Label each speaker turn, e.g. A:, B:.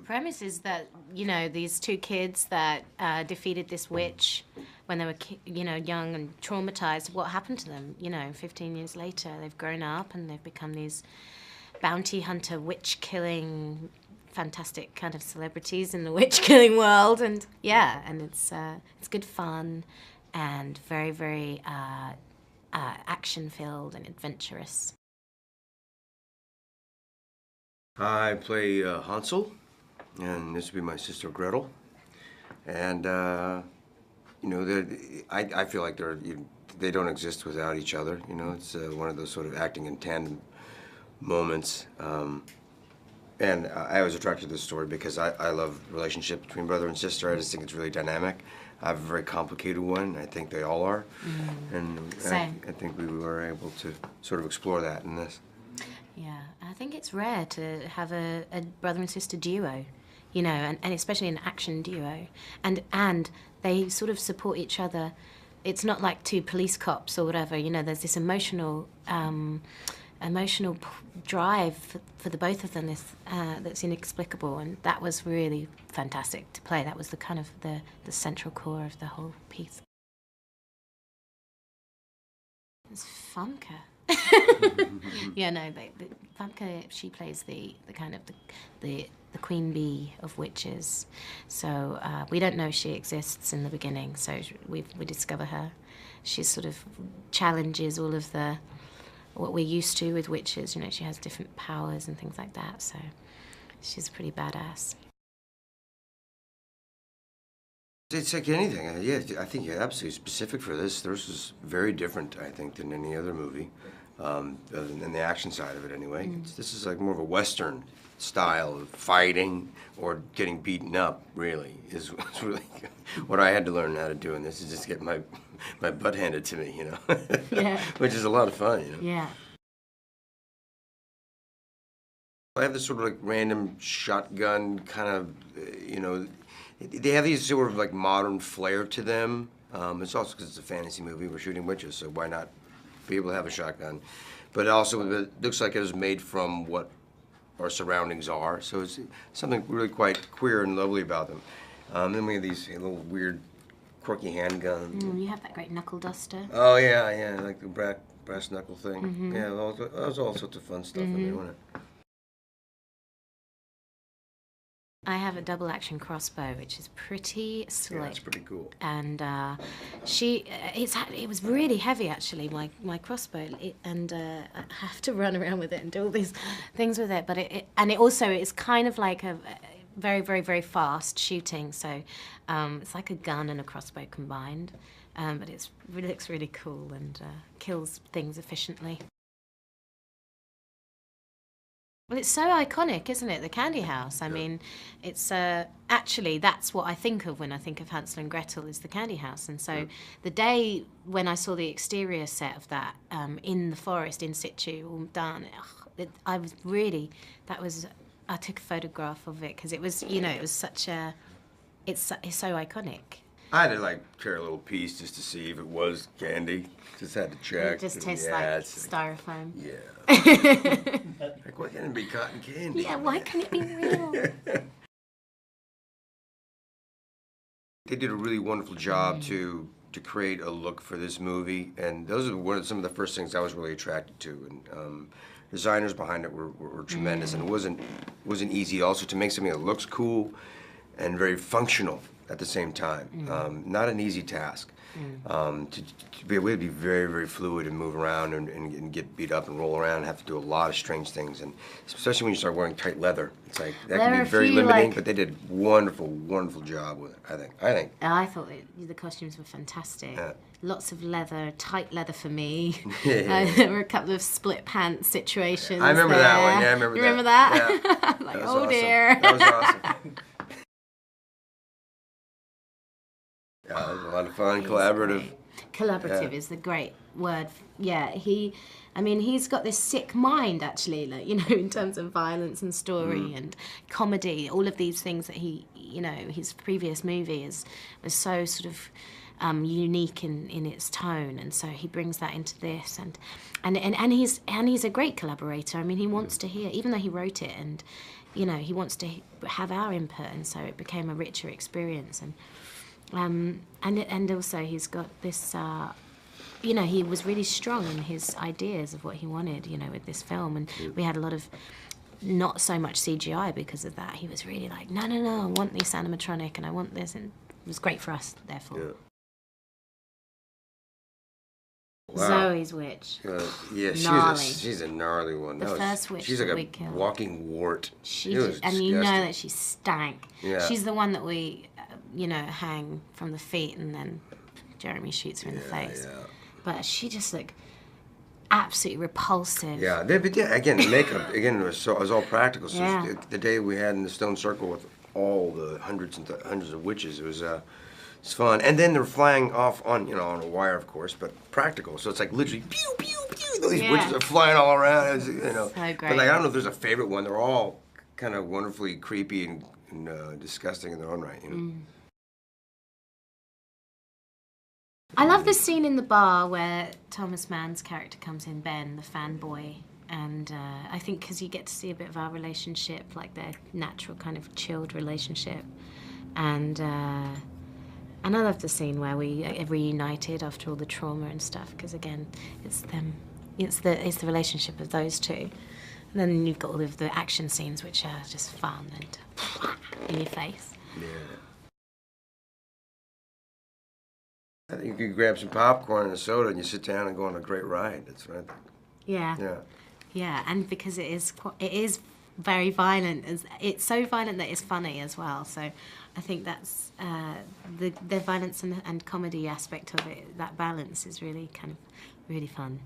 A: premise is that, you know, these two kids that defeated this witch when they were, you know, young and traumatized, what happened to them? You know, 15 years later, they've grown up and they've become these bounty hunter, witch-killing, fantastic kind of celebrities in the witch-killing world. And yeah, and it's good fun and very, very action-filled and adventurous.
B: I play Hansel, and this would be my sister Gretel. And you know, I feel like they don't exist without each other. You know, it's one of those sort of acting in tandem moments. And I was attracted to this story because I love relationships between brother and sister. I just think it's really dynamic. I have a very complicated one. I think they all are. And
A: Same.
B: I think we were able to sort of explore that in this.
A: Yeah, I think it's rare to have a brother and sister duo, you know, and especially an action duo. And they sort of support each other. It's not like two police cops or whatever, you know, there's this emotional drive for the both of them that's inexplicable, and that was really fantastic to play. That was the kind of the central core of the whole piece. It's Famke. Yeah, no, but Famke, she plays the kind of the queen bee of witches. So we don't know she exists in the beginning. So we discover her. She sort of challenges all of what we're used to with witches. You know, she has different powers and things like that. So she's pretty badass.
B: It's like anything. Yeah, I think you're absolutely specific for this. This is very different, I think, than any other movie, than the action side of it anyway. This is like more of a Western style of fighting or getting beaten up, really, is really what I had to learn how to do in this, is just get my butt handed to me, you know,
A: Yeah.
B: which is a lot of fun, you know.
A: Yeah.
B: I have this sort of like random shotgun kind of, you know, they have these sort of like modern flair to them. It's also because it's a fantasy movie, we're shooting witches, so why not be able to have a shotgun? But also it looks like it was made from what our surroundings are, so it's something really quite queer and lovely about them. Then we have these little weird, quirky handguns.
A: You have that great knuckle duster.
B: Oh yeah, like the brass knuckle thing. Yeah, that was all sorts of fun stuff in there, wasn't it?
A: I have a double action crossbow, which is pretty slick.
B: Yeah, that's pretty cool.
A: And it was really heavy actually, my crossbow, and I have to run around with it and do all these things with it. But it also is kind of like a very, very, very fast shooting. So it's like a gun and a crossbow combined. But it looks really cool and kills things efficiently. Well, it's so iconic, isn't it? The candy house. I mean, it's actually, that's what I think of when I think of Hansel and Gretel, is the candy house. And so the day when I saw the exterior set of that in the forest, in situ, all done, I took a photograph of it because it was, you know, it was such a, it's so iconic.
B: I had to like tear a little piece just to see if it was candy. Just had to check.
A: It just tastes like styrofoam.
B: Yeah. Like, why can't it be cotton candy?
A: Yeah, why can't it be real?
B: They did a really wonderful job to create a look for this movie, and those are some of the first things I was really attracted to. And designers behind it were tremendous, and it wasn't easy also to make something that looks cool and very functional at the same time. Not an easy task. To be able to be very, very fluid and move around and get beat up and roll around and have to do a lot of strange things. And especially when you start wearing tight leather, it's like, that can be very limiting, but they did a wonderful, wonderful job with it, I think.
A: I thought the costumes were fantastic.
B: Yeah.
A: Lots of leather, tight leather for me. There were a couple of split pants situations.
B: I remember that one, yeah, I remember that.
A: You remember that?
B: Yeah.
A: Like,
B: That was
A: oh
B: awesome.
A: dear.
B: That was awesome. Yeah, it was a lot of fun, collaborative.
A: Collaborative is the great word. Yeah, he's got this sick mind actually, like, you know, in terms of violence and story and comedy, all of these things that he, you know, his previous movie was so sort of unique in its tone, and so he brings that into this, and he's a great collaborator. I mean, he wants to hear, even though he wrote it, and you know, he wants to have our input, and so it became a richer experience. And also he's got this, you know, he was really strong in his ideas of what he wanted, you know, with this film, and we had a lot of not so much CGI because of that. He was really like, no, I want this animatronic and I want this, and it was great for us, therefore.
B: Yeah.
A: Wow. Zoe's witch.
B: Yeah, she's a gnarly one.
A: The first witch
B: she's
A: that
B: like
A: we
B: a
A: killed.
B: walking wart.
A: And you know that she stank.
B: Yeah.
A: She's the one that we, you know, hang from the feet, and then Jeremy shoots her in the face. Yeah. But she just looked absolutely repulsive.
B: Yeah, again, the makeup again was all practical. So yeah. The day we had in the stone circle with all the hundreds of witches, it was. It's fun, and then they're flying off on on a wire, of course, but practical. So it's like literally pew pew pew. These witches are flying all around. It's,
A: so great.
B: But like, I don't know if there's a favorite one. They're all kind of wonderfully creepy and disgusting in their own right. You know? Mm.
A: I love the scene in the bar where Thomas Mann's character comes in, Ben, the fanboy, and I think because you get to see a bit of our relationship, like their natural kind of chilled relationship, and I love the scene where we reunited after all the trauma and stuff, because again, it's the relationship of those two. And then you've got all of the action scenes, which are just fun and in your face.
B: Yeah. I think you could grab some popcorn and a soda and you sit down and go on a great ride. That's right.
A: Yeah.
B: Yeah.
A: Yeah, and because it is very violent. It's so violent that it's funny as well. So I think that's the violence and comedy aspect of it. That balance is really kind of really fun.